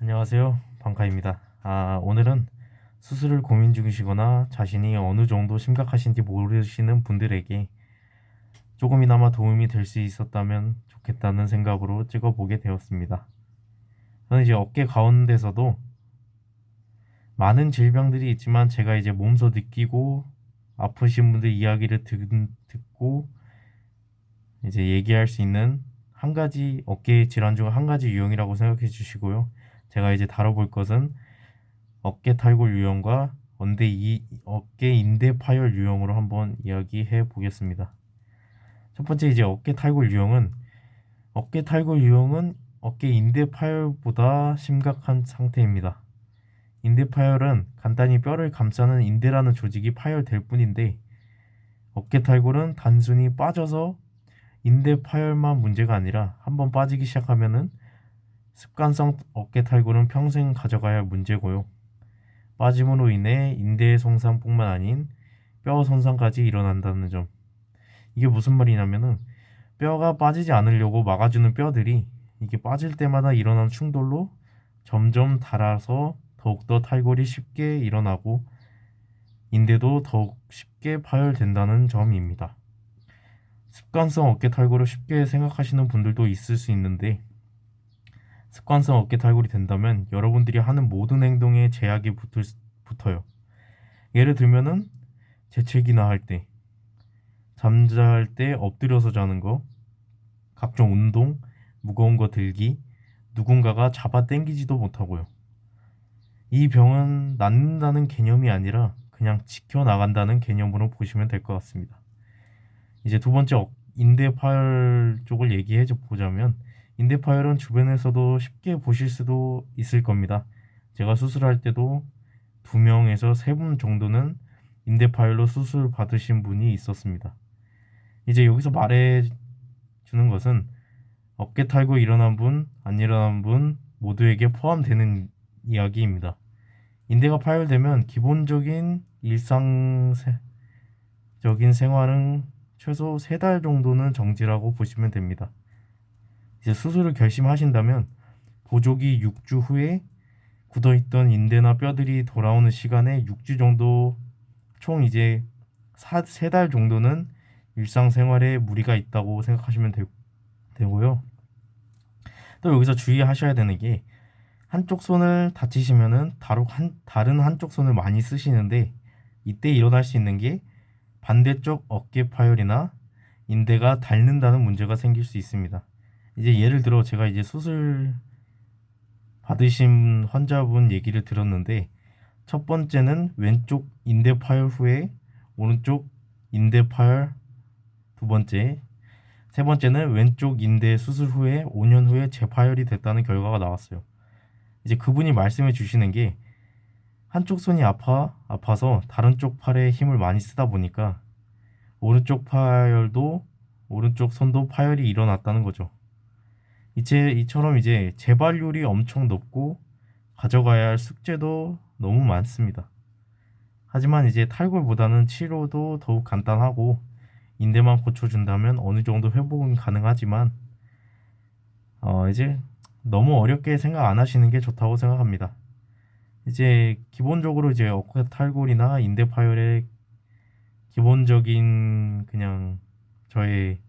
안녕하세요. 방카입니다. 오늘은 수술을 고민 중이시거나 자신이 어느 정도 심각하신지 모르시는 분들에게 조금이나마 도움이 될 수 있었다면 좋겠다는 생각으로 찍어보게 되었습니다. 저는 이제 어깨 가운데서도 많은 질병들이 있지만 제가 이제 몸소 느끼고 아프신 분들 이야기를 듣고 이제 얘기할 수 있는 한 가지 어깨 질환 중 한 가지 유형이라고 생각해 주시고요. 제가 이제 다뤄볼 것은 어깨 탈골 유형과 어깨 인대 파열 유형으로 한번 이야기해 보겠습니다. 첫 번째 이제 어깨 탈골 유형은 어깨 인대 파열보다 심각한 상태입니다. 인대 파열은 간단히 뼈를 감싸는 인대라는 조직이 파열될 뿐인데 어깨 탈골은 단순히 빠져서 인대 파열만 문제가 아니라 한번 빠지기 시작하면은 습관성 어깨 탈골은 평생 가져가야 할 문제고요. 빠짐으로 인해 인대 손상뿐만 아닌 뼈 손상까지 일어난다는 점. 이게 무슨 말이냐면은 뼈가 빠지지 않으려고 막아주는 뼈들이 이게 빠질 때마다 일어나는 충돌로 점점 닳아서 더욱더 탈골이 쉽게 일어나고 인대도 더욱 쉽게 파열된다는 점입니다. 습관성 어깨 탈골을 쉽게 생각하시는 분들도 있을 수 있는데 습관성 어깨 탈골이 된다면 여러분들이 하는 모든 행동에 제약이 붙어요. 예를 들면은 재채기나 할 때, 잠잘 때 엎드려서 자는 거, 각종 운동, 무거운 거 들기, 누군가가 잡아 당기지도 못하고요. 이 병은 낫는다는 개념이 아니라 그냥 지켜나간다는 개념으로 보시면 될 것 같습니다. 이제 두 번째 인대 파열 쪽을 얘기해 보자면 인대 파열은 주변에서도 쉽게 보실 수도 있을 겁니다. 제가 수술할 때도 2명에서 3분 정도는 인대 파열로 수술 받으신 분이 있었습니다. 이제 여기서 말해 주는 것은 어깨 탈고 일어난 분, 안 일어난 분 모두에게 포함되는 이야기입니다. 인대가 파열되면 기본적인 일상적인 생활은 최소 3달 정도는 정지라고 보시면 됩니다. 이제 수술을 결심하신다면 보조기 6주 후에 굳어있던 인대나 뼈들이 돌아오는 시간에 6주 정도 총 이제 3달 정도는 일상생활에 무리가 있다고 생각하시면 되고요. 또 여기서 주의하셔야 되는 게 한쪽 손을 다치시면은 다른 한쪽 손을 많이 쓰시는데 이때 일어날 수 있는 게 반대쪽 어깨 파열이나 인대가 닳는다는 문제가 생길 수 있습니다. 이제 예를 들어 제가 이제 수술 받으신 환자분 얘기를 들었는데 첫 번째는 왼쪽 인대 파열 후에 오른쪽 인대 파열 두 번째, 세 번째는 왼쪽 인대 수술 후에 5년 후에 재파열이 됐다는 결과가 나왔어요. 이제 그분이 말씀해 주시는 게 한쪽 손이 아파서 다른 쪽 팔에 힘을 많이 쓰다 보니까 오른쪽 파열도 오른쪽 손도 파열이 일어났다는 거죠. 이처럼 이제 재발률이 엄청 높고 가져가야 할 숙제도 너무 많습니다. 하지만 이제 탈골보다는 치료도 더욱 간단하고 인대만 고쳐준다면 어느 정도 회복은 가능하지만 이제 너무 어렵게 생각 안 하시는 게 좋다고 생각합니다. 이제 기본적으로 이제 어깨 탈골이나 인대 파열의 기본적인 그냥 저의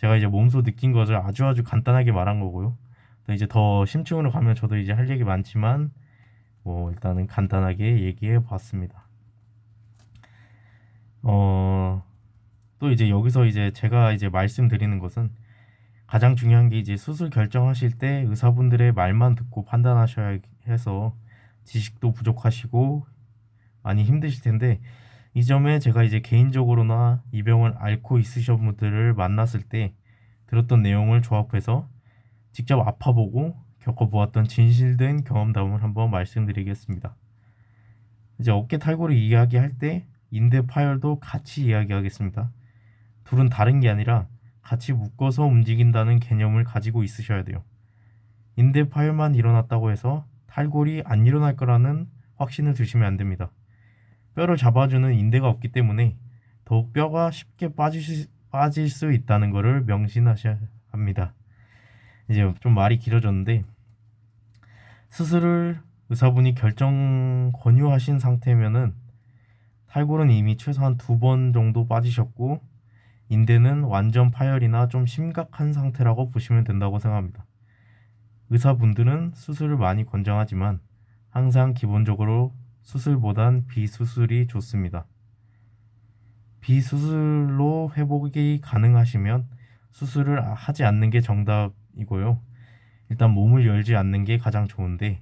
제가 이제 몸소 느낀 것을 아주 간단하게 말한 거고요. 또 이제 더 심층으로 가면 저도 이제 할 얘기 많지만 뭐 일단은 간단하게 얘기해 봤습니다. 어, 또 이제 여기서 이제 제가 이제 말씀드리는 것은 가장 중요한 게 이제 수술 결정하실 때 의사분들의 말만 듣고 판단하셔야 해서 지식도 부족하시고 많이 힘드실 텐데 이 점에 제가 이제 개인적으로나 이 병을 앓고 있으신 분들을 만났을 때 들었던 내용을 조합해서 직접 아파보고 겪어보았던 진실된 경험담을 한번 말씀드리겠습니다. 이제 어깨 탈골을 이야기할 때 인대 파열도 같이 이야기하겠습니다. 둘은 다른 게 아니라 같이 묶어서 움직인다는 개념을 가지고 있으셔야 돼요. 인대 파열만 일어났다고 해서 탈골이 안 일어날 거라는 확신을 드시면 안 됩니다. 뼈를 잡아주는 인대가 없기 때문에 더욱 뼈가 쉽게 빠질 수 있다는 것을 명심하셔야 합니다. 이제 좀 말이 길어졌는데 수술을 의사분이 결정 권유하신 상태면은 탈골은 이미 최소한 2번 정도 빠지셨고 인대는 완전 파열이나 좀 심각한 상태라고 보시면 된다고 생각합니다. 의사분들은 수술을 많이 권장하지만 항상 기본적으로 수술보단 비수술이 좋습니다. 비수술로 회복이 가능하시면 수술을 하지 않는 게 정답이고요. 일단 몸을 열지 않는 게 가장 좋은데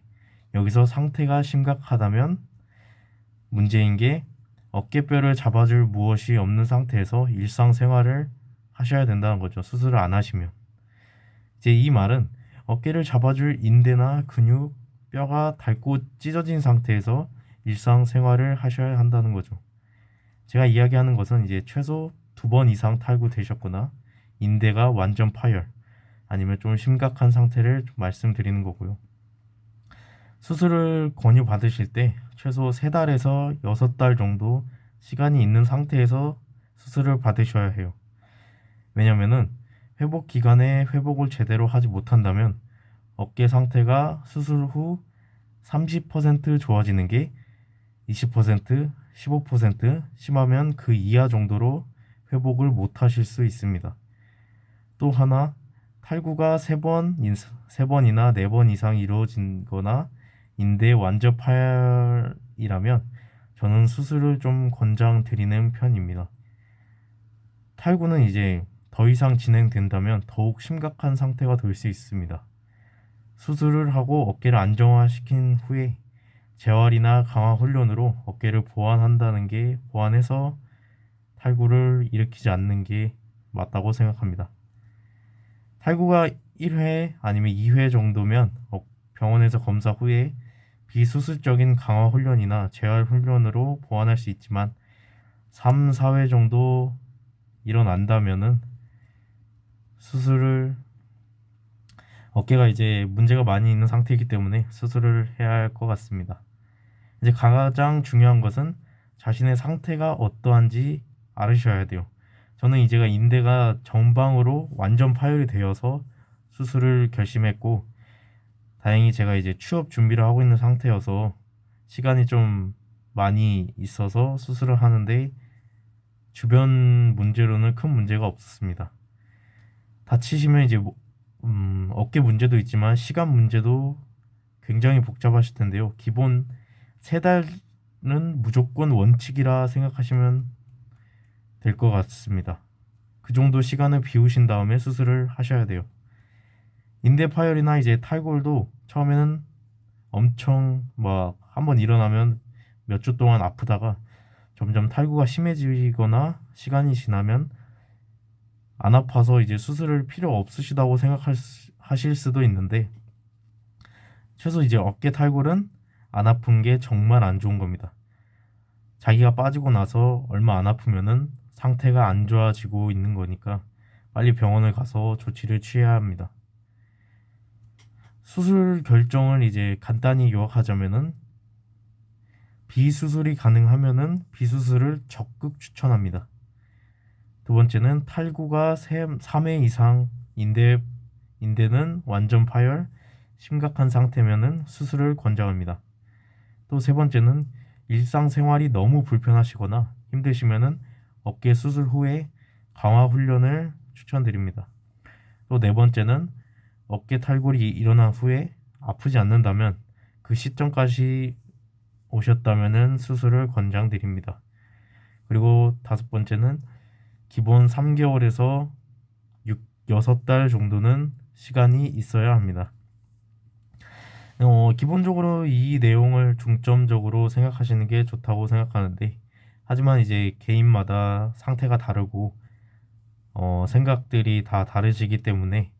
여기서 상태가 심각하다면 문제인 게 어깨뼈를 잡아줄 무엇이 없는 상태에서 일상생활을 하셔야 된다는 거죠. 수술을 안 하시면. 이제 이 말은 어깨를 잡아줄 인대나 근육, 뼈가 닳고 찢어진 상태에서 일상생활을 하셔야 한다는 거죠. 제가 이야기하는 것은 이제 최소 2번 이상 탈구되셨거나 인대가 완전 파열 아니면 좀 심각한 상태를 좀 말씀드리는 거고요. 수술을 권유 받으실 때 최소 3달에서 6달 정도 시간이 있는 상태에서 수술을 받으셔야 해요. 왜냐면은 회복 기간에 회복을 제대로 하지 못한다면 어깨 상태가 수술 후 30% 좋아지는 게 20%, 15% 심하면 그 이하 정도로 회복을 못 하실 수 있습니다. 또 하나 탈구가 3번이나 4번 이상 이루어진 거나 인대 완전 파열이라면 저는 수술을 좀 권장드리는 편입니다. 탈구는 이제 더 이상 진행된다면 더욱 심각한 상태가 될 수 있습니다. 수술을 하고 어깨를 안정화시킨 후에 재활이나 강화 훈련으로 어깨를 보완해서 탈구를 일으키지 않는 게 맞다고 생각합니다. 탈구가 1회 아니면 2회 정도면 병원에서 검사 후에 비수술적인 강화 훈련이나 재활 훈련으로 보완할 수 있지만 3, 4회 정도 일어난다면은 수술을 어깨가 이제 문제가 많이 있는 상태이기 때문에 수술을 해야 할 것 같습니다. 이제 가장 중요한 것은 자신의 상태가 어떠한지 알으셔야 돼요. 저는 이제가 인대가 전방으로 완전 파열이 되어서 수술을 결심했고 다행히 제가 이제 취업 준비를 하고 있는 상태여서 시간이 좀 많이 있어서 수술을 하는데 주변 문제로는 큰 문제가 없었습니다. 다치시면 이제 어깨 문제도 있지만 시간 문제도 굉장히 복잡하실 텐데요. 기본 3달은 무조건 원칙이라 생각하시면 될 것 같습니다. 그 정도 시간을 비우신 다음에 수술을 하셔야 돼요. 인대 파열이나 이제 탈골도 처음에는 엄청 막 한번 일어나면 몇 주 동안 아프다가 점점 탈구가 심해지거나 시간이 지나면 안 아파서 이제 수술을 필요 없으시다고 생각하실 수도 있는데 최소 이제 어깨 탈골은 안 아픈 게 정말 안 좋은 겁니다. 자기가 빠지고 나서 얼마 안 아프면은 상태가 안 좋아지고 있는 거니까 빨리 병원을 가서 조치를 취해야 합니다. 수술 결정을 이제 간단히 요약하자면은 비수술이 가능하면은 비수술을 적극 추천합니다. 두 번째는 탈구가 3회 이상 인대는 완전 파열, 심각한 상태면은 수술을 권장합니다. 또 세 번째는 일상생활이 너무 불편하시거나 힘드시면은 어깨 수술 후에 강화 훈련을 추천드립니다. 또 네 번째는 어깨 탈골이 일어난 후에 아프지 않는다면 그 시점까지 오셨다면은 수술을 권장드립니다. 그리고 다섯 번째는 기본 3개월에서 6달 정도는 시간이 있어야 합니다. 기본적으로 이 내용을 중점적으로 생각하시는 게 좋다고 생각하는데 하지만 이제 개인마다 상태가 다르고 생각들이 다 다르시기 때문에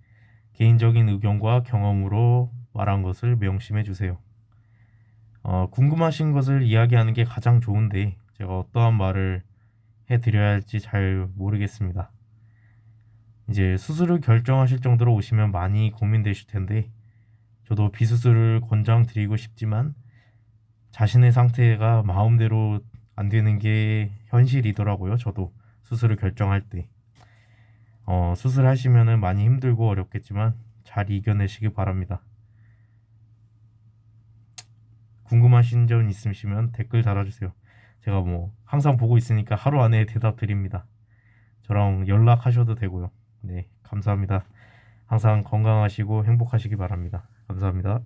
개인적인 의견과 경험으로 말한 것을 명심해 주세요. 궁금하신 것을 이야기하는 게 가장 좋은데 제가 어떠한 말을 해드려야 할지 잘 모르겠습니다. 이제 수술을 결정하실 정도로 오시면 많이 고민되실 텐데 저도 비수술을 권장드리고 싶지만 자신의 상태가 마음대로 안 되는 게 현실이더라고요. 저도 수술을 결정할 때 수술하시면은 많이 힘들고 어렵겠지만 잘 이겨내시기 바랍니다. 궁금하신 점 있으시면 댓글 달아주세요. 제가 뭐 항상 보고 있으니까 하루 안에 대답 드립니다. 저랑 연락하셔도 되고요. 네, 감사합니다. 항상 건강하시고 행복하시기 바랍니다. 감사합니다.